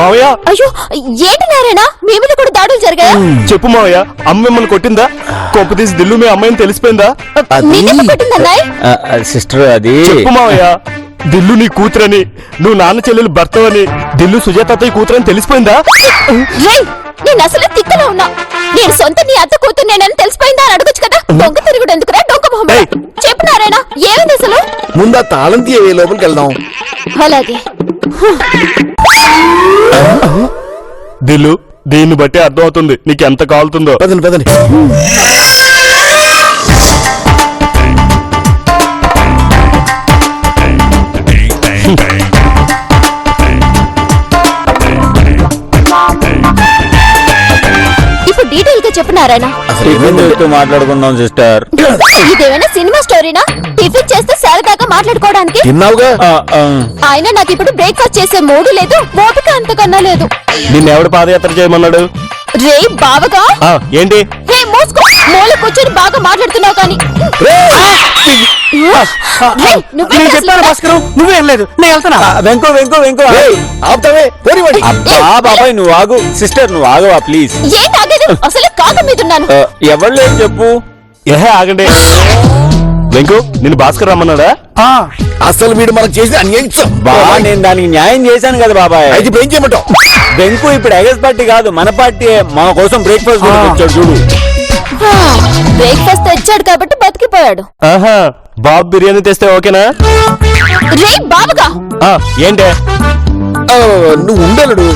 మావయ్య. అయ్యో ఏంటి నారాయణ, మీ మీద కూడా దాడులు జరిగాయా? చెప్పు మావయ్య, అమ్మ మిమ్మల్ని కొట్టిందా? కొంపతీసి దిల్లు మీ అమ్మాయిని తెలిసిపోయిందా? సిస్టర్ అది చెప్పు మావయ్య, దిల్లు నీ కూతురని, నువ్వు నాన్న చెల్లెలు భర్తవని, దిల్లు సుజాత అత్తయ్య కూతురని తెలిసిపోయిందా? నేను అసలు తిక్కలో ఉన్నా. నేను సొంత నీ అత్త కూతురు నేనని తెలిసిపోయిందా అని అడగొచ్చు కదా. దొంగ తిరుగుడు ఎందుకురా, డొంక మొహం. చెప్పు నారాయణ, ఏమైంది అసలు? ముందా తాళం తీయవే, లోపలికి వెళ్దాం. అలాగే. దిల్లు, దీన్ని బట్టి అర్థం అవుతుంది నీకెంత కాలుతుందో. పదండి పదండి. ఇప్పుడు డీటెయిల్ గా చెప్పు నారాయణ. మాట్లాడుకుందాం సిస్టర్. ఇదేమైనా సినిమా స్టోరీనా? టిఫిన్ చేస్తే సరదాగా మాట్లాడుకోవడానికి. తిన్నావుగా? ఆయన నాకు ఇప్పుడు బ్రేక్ఫాస్ట్ చేసే మూడు లేదు, ఓపిక అంతకన్నా లేదు. నిన్నెవడు పాదయాత్ర చేయమన్నాడు? రే బావగా. ఏంటి? హే మోస్కో, మూల కూర్చొని బాగా మాట్లాడుతున్నావు కానీ. నువ్వేం లేదు, నేను వెళ్తున్నా. వెంకో వెంకో వెంకో ఆపుతావే, పోనివ్వండి. బాబాయ్ నువ్వు ఆగు. సిస్టర్ నువ్వు ఆగవా ప్లీజ్. ఏం ఆగేది, అసలు కాక మీదున్నాను. ఎవరు లేదు చెప్పు. ఏహే ఆగండి. వెంకు, నిన్ను భాస్కర్ రమ్మన్నాడా? అసలు వీడు మనకు చేసిన అన్యాయం. బాబా నేను దానికి న్యాయం చేశాను కదా బాబాయ్. అయితే ఇప్పుడు ఏం చేయమంటావు? బెంకు ఇప్పుడు ఎగస్ పార్టీ కాదు, మన పార్టీ. మన కోసం బ్రేక్ఫాస్ట్ వచ్చాడు చూడు. బ్రేక్ఫాస్ట్ తెచ్చాడు కాబట్టి బతికిపోయాడు. ఆహా, బాబు బిర్యానీ తెస్తే ఓకేనా? రే బాబుగా. ఏంటే? నువ్వు ఉండలుడు.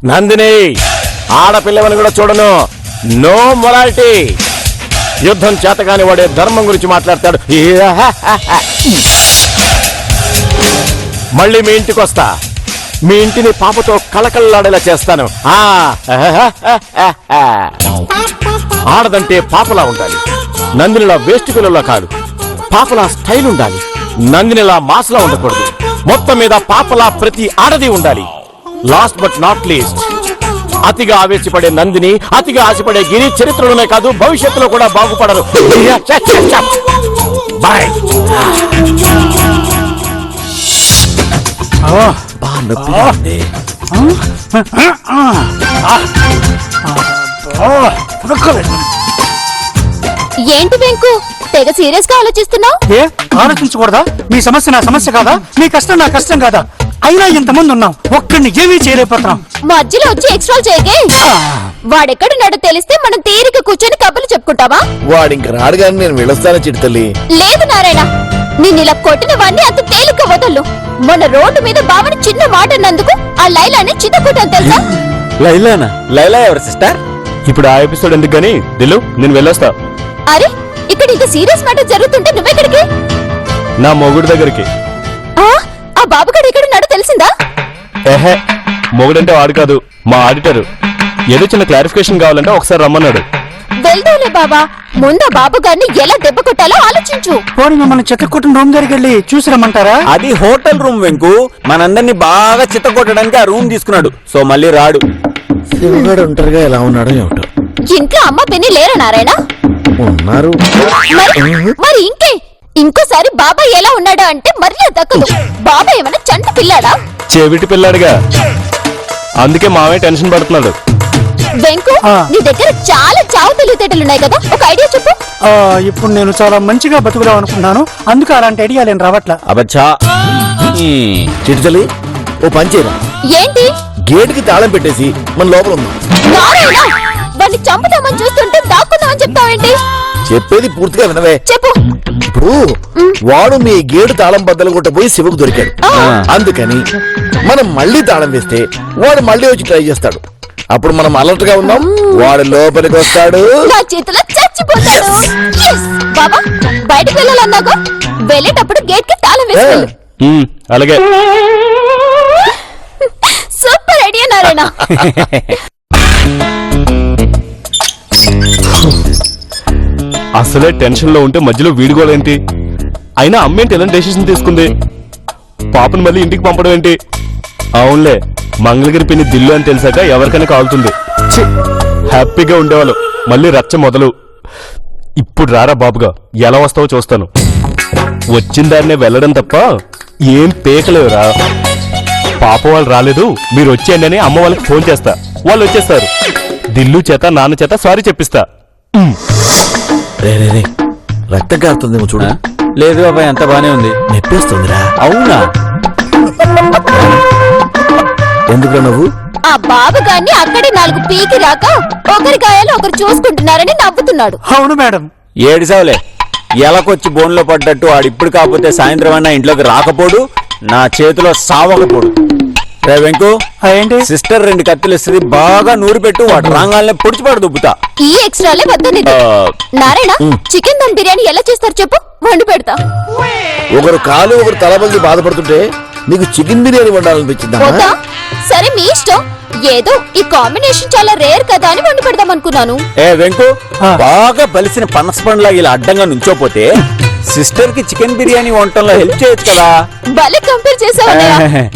నందిని, ఆడపిల్లవని కూడా చూడను. No morality. యుద్ధం చేతగాని వాడే ధర్మం గురించి మాట్లాడతాడు. మళ్ళీ మీ ఇంటికి వస్తా. మీ ఇంటిని పాపతో కళకళలాడేలా చేస్తాను. ఆడదంటే పాపలా ఉండాలి, నందినిలా వేస్ట్ పిల్లలా కాదు. పాపలా స్టైల్ ఉండాలి, నందినిలా మాస్లా ఉండకూడదు. మొత్తం మీద పాపలా ప్రతి ఆడది ఉండాలి. లాస్ట్ బట్ నాట్ లీస్ట్, అతిగా ఆవేశపడే నందిని, అతిగా ఆశపడే గిరి చరిత్రలోనే కాదు భవిష్యత్తులో కూడా బాగుపడరు. బాయ్. ఏంటి వెంకు, తెగ సీరియస్ గా ఆలోచిస్తున్నావు? ఏ ఆలోచించకూడదా? మీ సమస్య నా సమస్య కాదా? మీ కష్టం నా కష్టం కాదా? అయినా ఇంతమంది ఉన్నాం, ఒక్కడిని ఏమీ చేయలేకపోతున్నాం. మధ్యలో వచ్చి ఎక్స్ట్రా చేయగే. వాడెక్కడున్నాడో తెలిస్తే మనం తీరిక కూర్చొని కబుర్లు చెప్పుకుంటావా? వాడు ఇంక రాడు గాని నేను వెళ్ళొస్తాను చిట్టల్లి. లేదు నారాయణ, నేను ఇలా కొట్టిన వాడిని అంత తేలిక వదలు. మొన్న రోడ్డు మీద బావని చిన్న మాట అన్నందుకు ఆ లైలాని చిత్తకొట్టాను తెలుసా? లైలానా? లైలా ఎవరు సిస్టర్? ఇప్పుడు ఆ ఎపిసోడ్ ఎందుకు గానీ దిల్లు, నేను వెళ్ళొస్తా. అరే, ఇక్కడ ఇంత సీరియస్ మ్యాటర్ జరుగుతుంటే నువ్వెక్కడికి? నా మొగుడు దగ్గరికి. ఆ బాబుగాడు ఎక్కడున్నాడో తెలిసిందా? ఏహే, మొగుడంటే వాడు కాదు, మా ఆడిటర్. ఏదో చిన్న క్లారిఫికేషన్ కావాలంటే ఒకసారి రమ్మన్నాడు. వెళ్దాంలే బాబా, ముందు బాబు గారిని ఎలా దెబ్బ కొట్టాలో ఆలోచించు. పోనీ మమ్మల్ని చెత్తకొట్టిన రూమ్ దగ్గరికి వెళ్ళి చూసి రమ్మంటారా? అది హోటల్ రూమ్ వెంకు. మనందరినీ బాగా చిత్త కొట్టడానికి ఆ రూమ్ తీసుకున్నాడు. సో మళ్ళీ రాడు. శివగాడు ఒంటరిగా ఎలా ఉన్నాడో ఏమిటో. ఇంట్లో అమ్మ పిన్ని లేరా నారాయణ? ఉన్నారు. మరి ఇంకోసారి బాబాయ్ ఎలా ఉన్నాడా అంటే మర్యాద దక్కదు. బాబాయ్ ఏమైనా చంట పిల్లాడా? చెవిటి పిల్లాడుగా, అందుకే మావే టెన్షన్ పడుతున్నాడు. వెంకు, నీ దగ్గర చాలా చావు తెలివితేటలున్నాయి కదా, ఒక ఐడియా చెప్పు. ఇప్పుడు నేను చాలా మంచిగా బతుకుదాం అనుకున్నాను, అందుకు అలాంటి ఐడియా నేను రావట్లా. అబచ్చా. చిట్టలి, ఓ పని చేయరా? ఏంటి? గేట్ కి తాళం పెట్టేసి మన లోపల ఉన్నాం. వాడిని చంపుదామని చూస్తుంటే దాక్కుందామని చెప్తావేంటి? చెప్పేది పూర్తిగా వినవే. చెప్పు. ఇప్పుడు వాడు మీ గేటు తాళం బద్దలు కొట్టబోయి శివకు దొరికాడు. అందుకని మనం మళ్ళీ తాళం వేస్తే వాడు మళ్ళీ వచ్చి ట్రై చేస్తాడు. అప్పుడు మనం అలర్ట్ గా ఉన్నాం, వాడు లోపలికి వస్తాడు, నా చేతిలో చచ్చిపోతాడు. బాబా, బయటకు వెళ్ళాలన్నాగా, వెళ్ళేటప్పుడు గేట్ కి తాళం వేసుకోవాలి. అలాగే. Super idea Narayana. అసలే టెన్షన్ లో ఉంటే మధ్యలో వీడుకోలేంటి? అయినా అమ్మేంటి ఎలాంటి డెసిషన్ తీసుకుంది? పాపను మళ్ళీ ఇంటికి పంపడం ఏంటి? అవునులే, మంగళగిరి పిన్ని దిల్లు అని తెలిసాక ఎవరికైనా కాలుతుంది. ఛీ, హ్యాపీగా ఉండేవాళ్ళు. మళ్ళీ రచ్చ మొదలు. ఇప్పుడు రారా బాబుగా, ఎలా వస్తావో చూస్తాను. వచ్చిన దాన్నే వెళ్ళడం తప్ప ఏం పేకలేవురా. పాప వాళ్ళు రాలేదు, మీరు వచ్చేయండి అని అమ్మ వాళ్ళకి ఫోన్ చేస్తా. వాళ్ళు వచ్చేస్తారు. దిల్లు చేత నాన్న చేత సారీ చెప్పిస్తా. రే రక్తం కారుతుందేమో చూడు. లేదు బాబాయ్, అంత బానే ఉంది. నొప్పేస్తుందిరా. అవునా? ఎందుకురా నువ్వు? ఆ బాబు గారిని అక్కడే 4 పీకి రాక ఒకరి గాయాలు ఒకరు చూసుకుంటున్నారని నవ్వుతున్నాడు. అవును మేడం. ఏడిసావులే, ఎలకొచ్చి బోన్లో పడ్డట్టు ఆడిప్పుడు కాకపోతే సాయంత్రం అన్నా ఇంట్లోకి రాకపోడు, నా చేతిలో సావకపోడు. రే వెంకు, ఏంటి? సిస్టర్ 2 కత్తులు ఇస్తుంది, బాగా నూరు పెట్టు, వాడు రాగాలనే పొడిచిపడు దుబ్బుతా. ఈ ఎక్స్ట్రాలే వద్దనిది. నారాయణ, చికెన్ దమ్ బిర్యానీ ఎలా చేస్తారు చెప్పు, వండి పెడతా. ఒకరు కాలు ఒకరు తలబంది బాధపడుతుంటే నీకు చికెన్ బిర్యానీ వండాలనిపించిందా? వద్దా? సరే మీ ఇష్టం. ఏదో ఈ కాంబినేషన్ చాలా రేర్ కదా అని వండి పెడదాం అనుకున్నాను. ఏ వెంకు, బాగా బలిసిన పనస పండులాగా ఇలా అడ్డంగా నుంచోపోతే సిస్టర్ కి చికెన్ బిర్యానీ వంటంలో హెల్ప్ చేయొచ్చు కదా. భలే కంపేర్ చేసావన్నయ్య.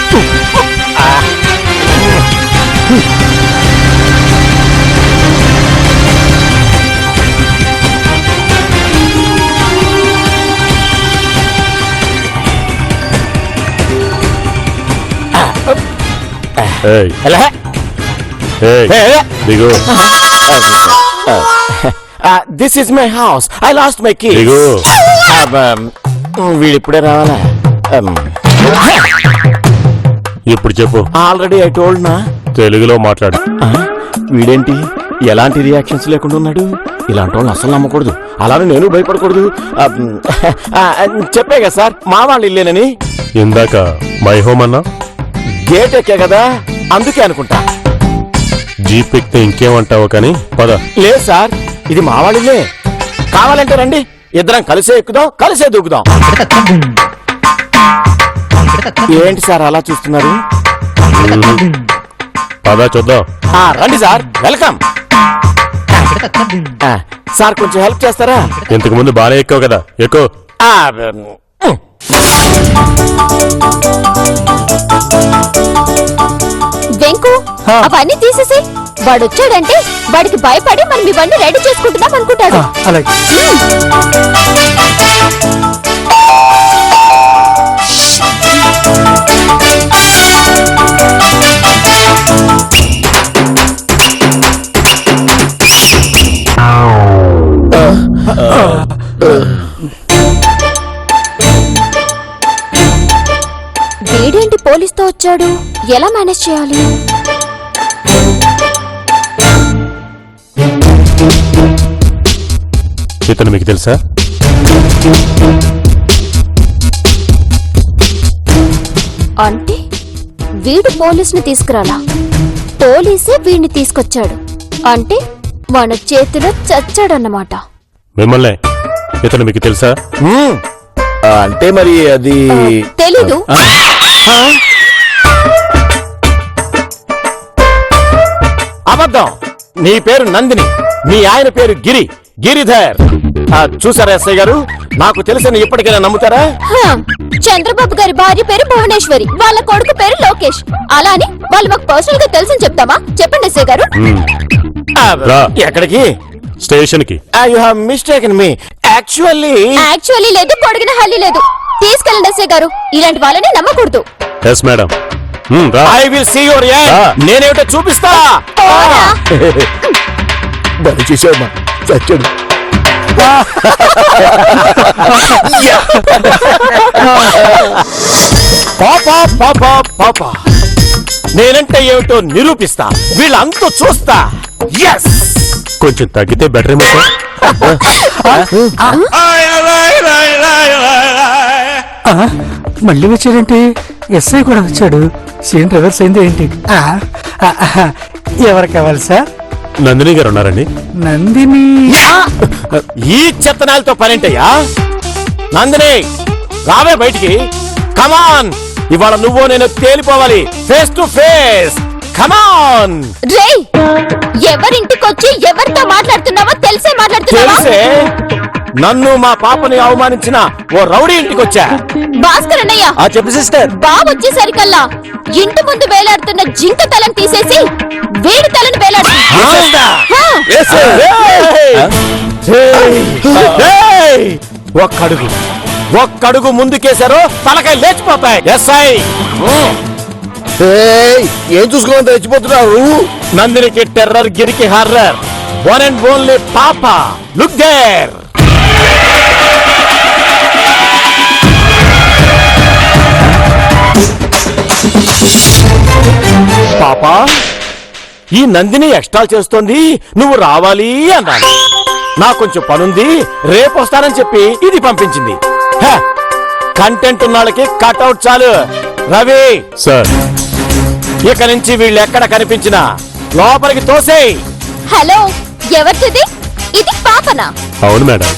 దిగు. This is my house. I lost my key. దిగు. వీడిప్పుడే రావాలా? ఇప్పుడు చెప్పు. ఆల్రెడీ ఐ టోల్డ్ నా. తెలుగులో మాట్లాడు. వీడేంటి ఎలాంటి రియాక్షన్స్ లేకుండా ఉన్నాడు? ఇలాంటి వాళ్ళని అసలు నమ్మకూడదు, అలానే నేను భయపడకూడదు. చెప్పే కదా సార్, మా వాళ్ళు ఇల్లేనని. ఇందాక మై హోమ్ అన్నా? గేట్ ఎక్కే కదా, అందుకే అనుకుంటా. జీప్ ఎక్కితే ఇంకేమంటావో కానీ పద. లేదు సార్, ఇది మా వాళ్ళిల్లే. కావాలంటే రండి, ఇద్దరం కలిసే ఎక్కుదాం, కలిసే దూకుదాం. ఏంటి సార్ అలా చూస్తున్నారు? పద చూద్దాం. రండి సార్, వెల్కమ్. సార్ కొంచెం హెల్ప్ చేస్తారా? ఇంతకు ముందు బాగానే ఎక్కువ కదా, ఎక్కువ. వెంకు, అవన్నీ తీసేసి వాడు వచ్చాడంటే వాడికి భయపడి మనం ఇవన్నీ రెడీ చేసుకుంటున్నాం అనుకుంటాడు. అలాగే. వీడేంటి పోలీస్తో వచ్చాడు? ఎలా మేనేజ్ చేయాలి? ఇతను మీకు తెలుసా? అంటే వీడు పోలీసుని తీసుకురాలా, పోలీసే వీడిని తీసుకొచ్చాడు. అంటే మన చేతిలో చచ్చాడన్నమాట. మిమ్మల్ని. ఇతను మీకు తెలుసా? అంటే మరి అది తెలీదు. అబద్ధం. నీ పేరు నందిని, మీ ఆయన పేరు గిరిధర్. చూసారా ఎస్ఐ గారు, నాకు తెలిసిన ఇప్పటికైనా నమ్ముతారా? చంద్రబాబు గారి భార్య పేరు భువనేశ్వరి, వాళ్ళ కొడుకు పేరు లోకేష్. అలా అని వాళ్ళు మాకు పర్సనల్ గా తెలుసని చెప్తామా? చెప్పండి ఎస్ఐ గారు. ఎక్కడికి? స్టేషన్ కి. You have mistaken me. Actually లేదు, పొడిగిన హల్లి లేదు. తీసుకెళ్ళండి ఎస్ఐ గారు, ఇలాంటి వాళ్ళని నమ్మకూడదు. Yes madam. I will see your నేనేమిటో చూపిస్తా. దయచేసామ్మా, చచ్చాడు. పాపా నేనంటే ఏమిటో నిరూపిస్తా, వీళ్ళంతా చూస్తా. ఎస్, కొంచెం తగ్గితే బెటర్ ఏమో. మళ్ళీ వచ్చాడంటే ఎస్ఐ కూడా వచ్చాడు. సీన్ రివర్స్ అయింది ఏంటి? ఎవరు కావాలి సార్? నందిని గారు ఉన్నారండి. నందిని? ఈ చెత్తనాలతో పనేంటయ్యా? నందిని రావే బయటికి. కమాన్, ఇవాళ నువ్వు నేను తేలిపోవాలి, ఫేస్ టు ఫేస్. కమాన్. రేయ్, ఎవరింటికొచ్చి ఎవరితో మాట్లాడుతున్నావో తెలిసే మాట్లాడుతున్నావా? తెలిసే నన్ను మా పాపని అవమానించిన ఓ రౌడీ ఇంటికొచ్చా. భాస్కర్ అన్నయ్య, ఆ చెప్పు సిస్టర్. బావొచ్చేసరికల్లా ఇంటి ముందు వేలాడుతున్న జింక తలను తీసేసి వేడి తలను వేలాడుతుంది. ఒక్కడుగు ముందుకేశారో తలకాయ లేచిపోతాయి. ఎస్ఐ ఏయ్, ఏం చూసుకోవాలని తెచ్చిపోతున్నావు? నందినికి టెర్రర్, గిరికి హర్రర్. వన్ అండ్ ఓన్లీ పాప. Look there. పాపా, ఈ నందిని ఎక్స్ట్రా చేస్తోంది, నువ్వు రావాలి అన్నాను. నాకు కొంచెం పనుంది, రేపు వస్తానని చెప్పి ఇది పంపించింది. కంటెంట్ ఉన్న వాళ్ళకి కట్అవుట్ చాలు. రవి సార్, ఇక నుంచి వీళ్ళు ఎక్కడ కనిపించినా లోపలికి తోసేయ్. హలో, ఎవరిది? ఇది పాపనా? అవును మేడం.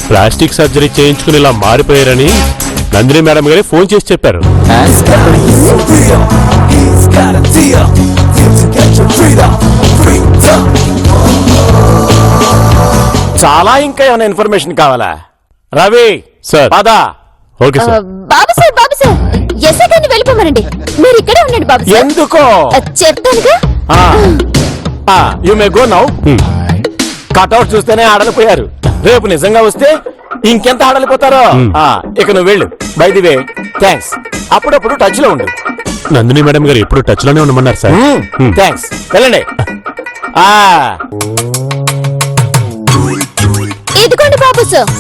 ప్లాస్టిక్ సర్జరీ చేయించుకుని ఇలా మారిపోయారని నందిని మేడం గారి ఫోన్ చేసి చెప్పారు. చాలా ఇంకా ఏమైనా ఇన్ఫర్మేషన్ కావాలా? రవి సార్. పద. Okay sir. Babu sir, SI గారిని వెళ్ళిపోమనండి. మీరు ఇక్కడే ఉండండి బాబు సార్. ఎందుకో చెప్తానుగా. You may go now. Hmm. Cutout చూస్తేనే ఆడలిపోయారు. రేపు నిజంగా వస్తే ఇంకెంత ఆడలిపోతారో. ఇక నువ్వు వెళ్ళు. By the way, thanks. అప్పుడప్పుడు టచ్ లో ఉండు. నందిని మేడం గారు ఎప్పుడు టచ్ లోనే ఉండమన్నారు సార్. హ్మ్. థ్యాంక్స్. వెళ్ళండి. ఇదిగోండి బాబు సార్.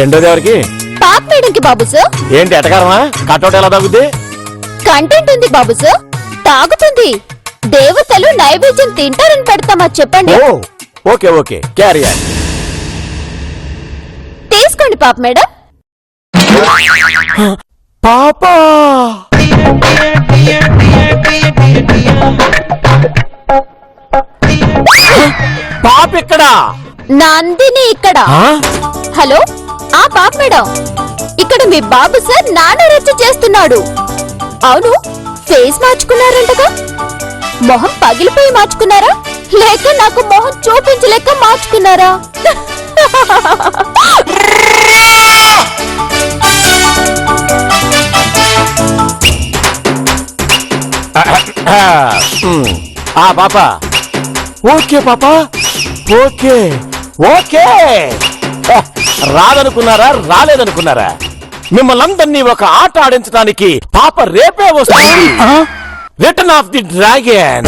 రెండోది ఎవరికి? పాప మేడంకి బాబు సార్. ఏంటి ఎటకారమా? కట్అవుట్ ఎలా తగ్గుద్ది? కంటెంట్ ఉంది బాబు సార్. తాగుతుంది. దేవతలు నైవేద్యం తింటారని పెడతామా చెప్పండి. ఓ, ఓకే ఓకే, క్యారీ ఆన్. తీసుకోండి పాప మేడం. పాపా, పాప ఇక్కడ. నందిని ఇక్కడ. హలో, ఆ పాప మేడం, ఇక్కడ మీ బాబు సార్ నాన్న రచ్చ చేస్తున్నాడు. అవును, ఫేస్ మార్చుకున్నారంటగా. మొహం పగిలిపోయి మార్చుకున్నారా, లేక నాకు మొహం చూపించలేక మార్చుకున్నారా? పాప ఓకే, పాప ఓకే ఓకే. రాదనుకున్నారా, రాలేదనుకున్నారా? మిమ్మల్ని అందరినీ ఒక ఆట ఆడించడానికి పాప రేపే వస్తుంది. Return of the dragon.